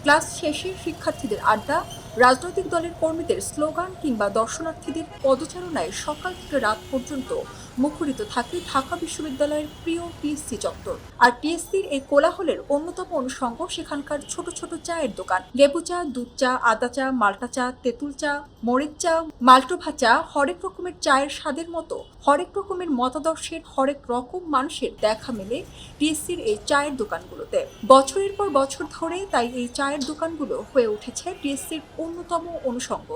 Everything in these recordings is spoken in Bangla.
ক্লাস শেষে শিক্ষার্থীদের আড্ডা, রাজনৈতিক দলের কর্মীদের স্লোগান কিংবা দর্শনার্থীদের পদচারণায় সকাল থেকে রাত পর্যন্ত মুখরিত থাকে ঢাকা বিশ্ববিদ্যালয়ের প্রিয় টিএসসি চত্বর। আর টিএসসির এই কোলাহলের অন্যতম অনুষঙ্গ সেখানকার ছোট ছোট চায়ের দোকান। লেবু চা, দুধ চা, আদা চা, মাল্টা চা, তেঁতুল চা, মরিচ চা, মাল্টোভা চা, হরেক রকমের চায়ের স্বাদের মতো হরেক রকমের মতাদর্শের হরেক রকম মানুষের দেখা মেলে টিএসসির এই চায়ের দোকানগুলোতে। বছরের পর বছর ধরে তাই এই চায়ের দোকানগুলো হয়ে উঠেছে টিএসসির অন্যতম অনুষঙ্গ।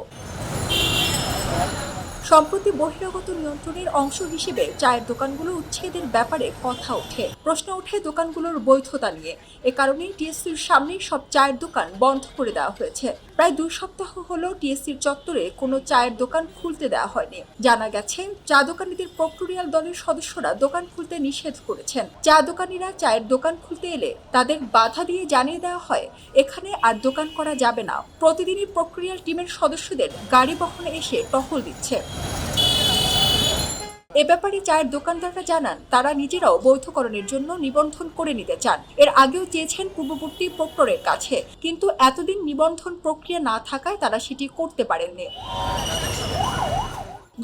সম্প্রতি বহিরাগত নিয়ন্ত্রণের অংশ হিসেবে চায়ের দোকানগুলো উচ্ছেদের ব্যাপারে কথা ওঠে। প্রশ্ন ওঠে দোকানগুলোর বৈধতা নিয়ে। এ কারণেই টিএসসির সামনে সব চায়ের দোকান বন্ধ করে দেওয়া হয়েছে। প্রায় 2 সপ্তাহ হলো টিএসসির চত্বরে কোনো চায়ের দোকান খুলতে দেওয়া হয়নি। জানা গেছে চা দোকানিদের প্রক্টোরিয়াল দলের সদস্যরা দোকান খুলতে নিষেধ করেছেন। চা দোকানিরা চায়ের দোকান খুলতে এলে তাদের বাধা দিয়ে জানিয়ে দেওয়া হয় এখানে আর দোকান করা যাবে না। প্রতিদিনই প্রক্টোরিয়াল টিমের সদস্যদের গাড়ি বহনে এসে টহল দিচ্ছে। এ ব্যাপারে চায়ের দোকানদাররা জানান তারা নিজেরাও বৈধকরণের জন্য নিবন্ধন করে নিতে চান। এর আগেও চেয়েছেন পূর্ববর্তী প্রক্টরের কাছে, কিন্তু এতদিন নিবন্ধন প্রক্রিয়া না থাকায় তারা সেটি করতে পারেননি।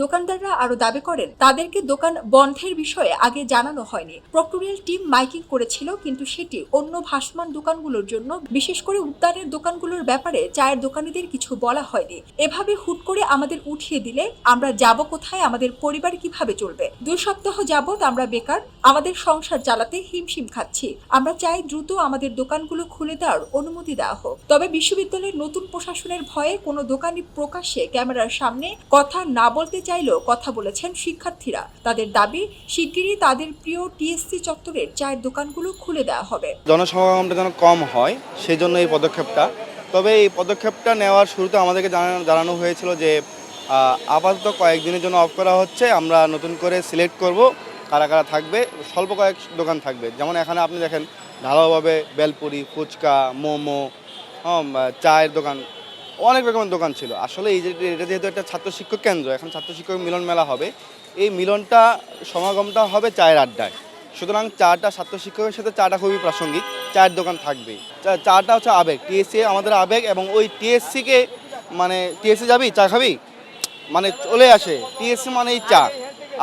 দোকানদাররা আরো দাবি করেন তাদেরকে দোকান বন্ধের বিষয়ে আগে জানানো হয়নি। প্রক্টোরিয়াল টিম মাইকিং করেছিল, কিন্তু সেটি অন্য ভাসমান দোকানগুলোর জন্য, বিশেষ করে উদ্যানের দোকানগুলোর ব্যাপারে চায়ের দোকানিদের কিছু বলা হয়নি। এভাবে হুট করে আমাদের উঠিয়ে দিলে আমরা যাব কোথায়, আমাদের পরিবার কিভাবে চলবে? 2 সপ্তাহ যাবত আমরা বেকার, আমাদের সংসার চালাতে হিমশিম খাচ্ছি। আমরা চাই দ্রুত আমাদের দোকানগুলো খুলে দেওয়ার অনুমতি দেওয়া হোক। তবে বিশ্ববিদ্যালয়ের নতুন প্রশাসনের ভয়ে কোনো দোকানি প্রকাশ্যে ক্যামেরার সামনে কথা না বলতে চাইলেও কথা বলেছেন শিক্ষার্থীরা। তাদের দাবি শিগগিরই তাদের প্রিয় টিএসসি চত্বরের চায়ের দোকানগুলো খুলে দেওয়া হবে। জনসমাগমটা যেন কম হয় সেই জন্য এই পদক্ষেপটা। তবে এই পদক্ষেপটা নেওয়ার শুরুতে আমাদেরকে জানানো হয়েছিল যে আপাতত কয়েকদিনের জন্য অফ করা হচ্ছে, আমরা নতুন করে সিলেক্ট করব কারা কারা থাকবে। স্বল্প কয়েক দোকান থাকবে, যেমন এখানে আপনি দেখেন ঢালাওভাবে বেলপুরি, ফুচকা, মোমো, চায়ের দোকান, অনেক রকমের দোকান ছিল। আসলে এটা যেহেতু একটা ছাত্র শিক্ষক কেন্দ্র, এখন ছাত্র শিক্ষক মিলন মেলা হবে, এই মিলনটা সমাগমটা হবে চায়ের আড্ডায়। সুতরাং চাটা ছাত্র শিক্ষকের সাথে চাটা খুবই প্রাসঙ্গিক। চায়ের দোকান থাকবেই। চাটা হচ্ছে আবেগ, টিএসসি আমাদের আবেগ, এবং ওই টিএসসিকে মানে টিএসসি যাবি চা খাবি মানে চলে আসে, টিএসসি মানেই চা।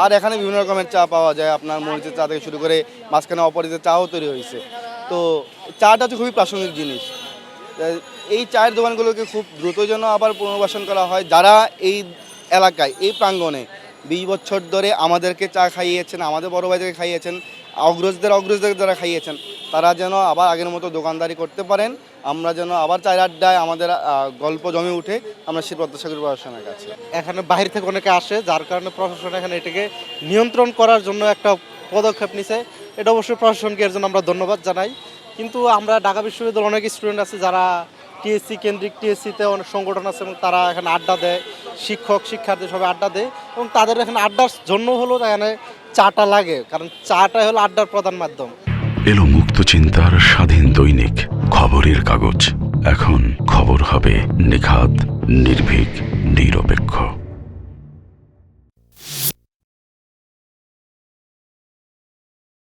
আর এখানে বিভিন্ন রকমের চা পাওয়া যায়, আপনার মরিচের চা থেকে শুরু করে মাঝখানে অপরিচিত চাও তৈরি হয়েছে। তো চাটা হচ্ছে খুবই প্রাসঙ্গিক জিনিস। এই চায়ের দোকানগুলোকে খুব দ্রুত যেন আবার পুনর্বাসন করা হয়। যারা এই এলাকায়, এই প্রাঙ্গণে 20 বছর ধরে আমাদেরকে চা খাইয়েছেন, আমাদের বড় ভাইদেরকে খাইয়েছেন, অগ্রজদের যারা খাইয়েছেন, তারা যেন আবার আগের মতো দোকানদারি করতে পারেন। আমরা যেন আবার চায়ের আড্ডায় আমাদের গল্প জমে উঠে, আমরা সেই প্রত্যাশা করি প্রশাসনের কাছে। এখানে বাইরে থেকে অনেকে আসে, যার কারণে প্রশাসন এখানে এটাকে নিয়ন্ত্রণ করার জন্য একটা পদক্ষেপ নিছে। এটা অবশ্যই প্রশাসনকে এর জন্য আমরা ধন্যবাদ জানাই। কিন্তু আমরা ঢাকা বিশ্ববিদ্যালয়ের অনেক স্টুডেন্ট আছে যারা টিএসসি কেন্দ্রিক, টিএসসিতে অনেক সংগঠন আছে এবং তারা এখানে আড্ডা দেয়, শিক্ষক শিক্ষার্থী সবাই আড্ডা দেয়, এবং তাদের এখানে আড্ডার জন্য হলো এখানে চাটা লাগে, কারণ চাটা হলো আড্ডার প্রধান মাধ্যম। এলো মুক্ত চিন্তার স্বাধীন দৈনিক খবরের কাগজ। এখন খবর হবে নিখাত, নির্ভীক, নিরপেক্ষ।